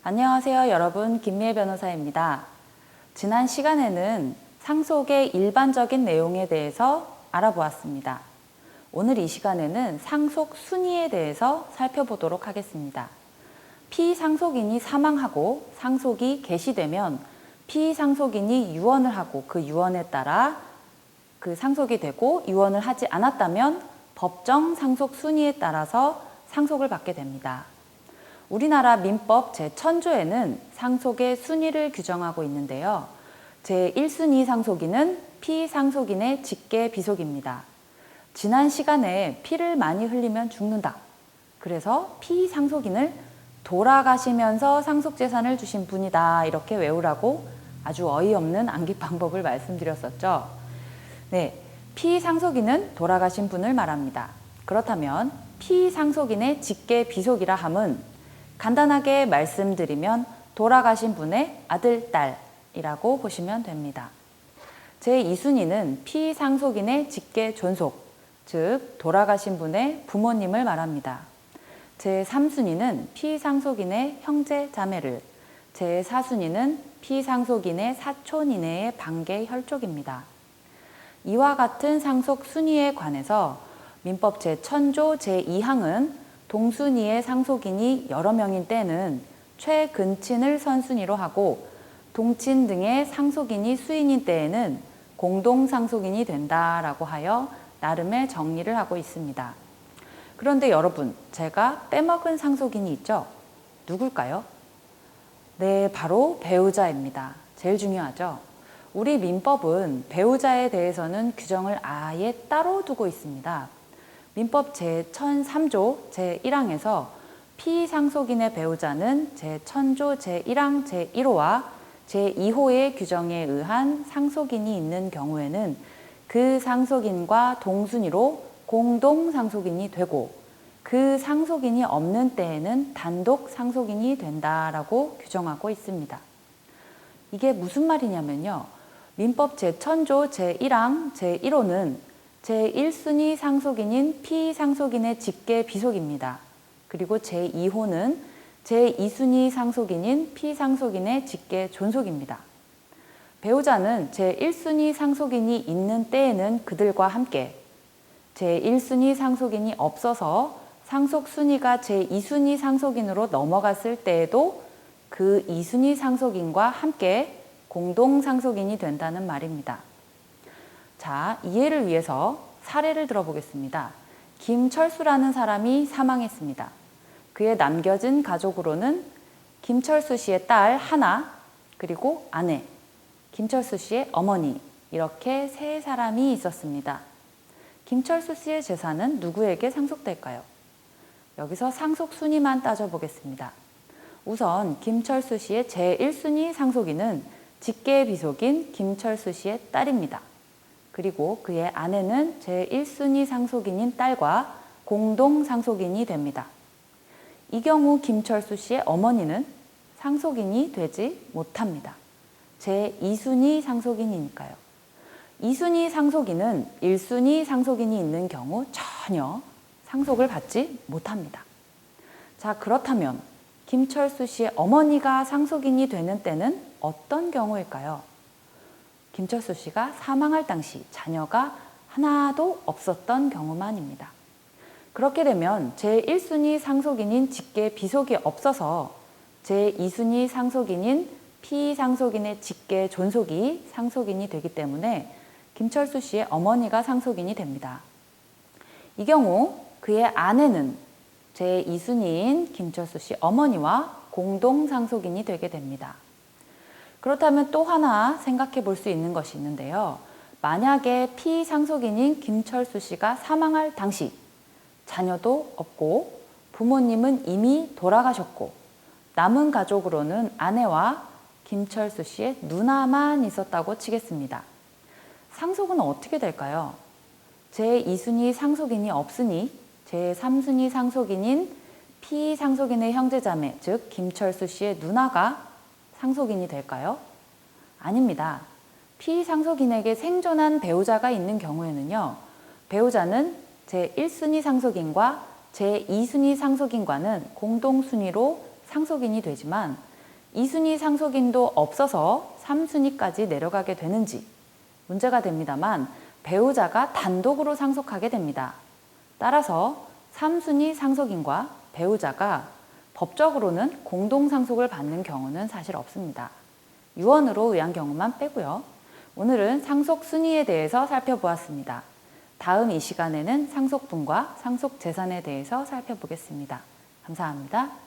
안녕하세요, 여러분. 김미애 변호사입니다. 지난 시간에는 상속의 일반적인 내용에 대해서 알아보았습니다. 오늘 이 시간에는 상속 순위에 대해서 살펴보도록 하겠습니다. 피상속인이 사망하고 상속이 개시되면 피상속인이 유언을 하고 그 유언에 따라 그 상속이 되고 유언을 하지 않았다면 법정 상속 순위에 따라서 상속을 받게 됩니다. 우리나라 민법 제1000조에는 상속의 순위를 규정하고 있는데요. 제1순위 상속인은 피상속인의 직계 비속입니다. 지난 시간에 피를 많이 흘리면 죽는다. 그래서 피상속인을 돌아가시면서 상속재산을 주신 분이다. 이렇게 외우라고 아주 어이없는 암기 방법을 말씀드렸었죠. 네, 피상속인은 돌아가신 분을 말합니다. 그렇다면 피상속인의 직계 비속이라 함은 간단하게 말씀드리면 돌아가신 분의 아들, 딸이라고 보시면 됩니다. 제2순위는 피상속인의 직계 존속, 즉 돌아가신 분의 부모님을 말합니다. 제3순위는 피상속인의 형제, 자매를, 제4순위는 피상속인의 사촌 이내의 반계 혈족입니다. 이와 같은 상속 순위에 관해서 민법 제1000조 제2항은 동순위의 상속인이 여러 명인 때는 최근친을 선순위로 하고 동친 등의 상속인이 수인인 때에는 공동상속인이 된다라고 하여 나름의 정리를 하고 있습니다. 그런데 여러분, 제가 빼먹은 상속인이 있죠? 누굴까요? 네, 바로 배우자입니다. 제일 중요하죠? 우리 민법은 배우자에 대해서는 규정을 아예 따로 두고 있습니다. 민법 제1003조 제1항에서 피상속인의 배우자는 제1000조 제1항 제1호와 제2호의 규정에 의한 상속인이 있는 경우에는 그 상속인과 동순위로 공동상속인이 되고 그 상속인이 없는 때에는 단독 상속인이 된다라고 규정하고 있습니다. 이게 무슨 말이냐면요. 민법 제1000조 제1항 제1호는 제1순위 상속인인 피상속인의 직계 비속입니다. 그리고 제2호는 제2순위 상속인인 피상속인의 직계 존속입니다. 배우자는 제1순위 상속인이 있는 때에는 그들과 함께, 제1순위 상속인이 없어서 상속순위가 제2순위 상속인으로 넘어갔을 때에도 그 2순위 상속인과 함께 공동상속인이 된다는 말입니다. 자, 이해를 위해서 사례를 들어보겠습니다. 김철수라는 사람이 사망했습니다. 그의 남겨진 가족으로는 김철수 씨의 딸 하나, 그리고 아내, 김철수 씨의 어머니, 이렇게 세 사람이 있었습니다. 김철수 씨의 재산은 누구에게 상속될까요? 여기서 상속 순위만 따져보겠습니다. 우선 김철수 씨의 제1순위 상속인은 직계 비속인 김철수 씨의 딸입니다. 그리고 그의 아내는 제1순위 상속인인 딸과 공동 상속인이 됩니다. 이 경우 김철수 씨의 어머니는 상속인이 되지 못합니다. 제2순위 상속인이니까요. 2순위 상속인은 1순위 상속인이 있는 경우 전혀 상속을 받지 못합니다. 자, 그렇다면 김철수 씨의 어머니가 상속인이 되는 때는 어떤 경우일까요? 김철수 씨가 사망할 당시 자녀가 하나도 없었던 경우만입니다. 그렇게 되면 제1순위 상속인인 직계 비속이 없어서 제2순위 상속인인 피상속인의 직계 존속이 상속인이 되기 때문에 김철수 씨의 어머니가 상속인이 됩니다. 이 경우 그의 아내는 제2순위인 김철수 씨 어머니와 공동 상속인이 되게 됩니다. 그렇다면 또 하나 생각해 볼 수 있는 것이 있는데요. 만약에 피상속인인 김철수 씨가 사망할 당시 자녀도 없고 부모님은 이미 돌아가셨고 남은 가족으로는 아내와 김철수 씨의 누나만 있었다고 치겠습니다. 상속은 어떻게 될까요? 제2순위 상속인이 없으니 제3순위 상속인인 피상속인의 형제자매, 즉 김철수 씨의 누나가 상속인이 될까요? 아닙니다. 피상속인에게 생존한 배우자가 있는 경우에는요. 배우자는 제1순위 상속인과 제2순위 상속인과는 공동순위로 상속인이 되지만 2순위 상속인도 없어서 3순위까지 내려가게 되는지 문제가 됩니다만 배우자가 단독으로 상속하게 됩니다. 따라서 3순위 상속인과 배우자가 법적으로는 공동상속을 받는 경우는 사실 없습니다. 유언으로 의한 경우만 빼고요. 오늘은 상속 순위에 대해서 살펴보았습니다. 다음 이 시간에는 상속분과 상속재산에 대해서 살펴보겠습니다. 감사합니다.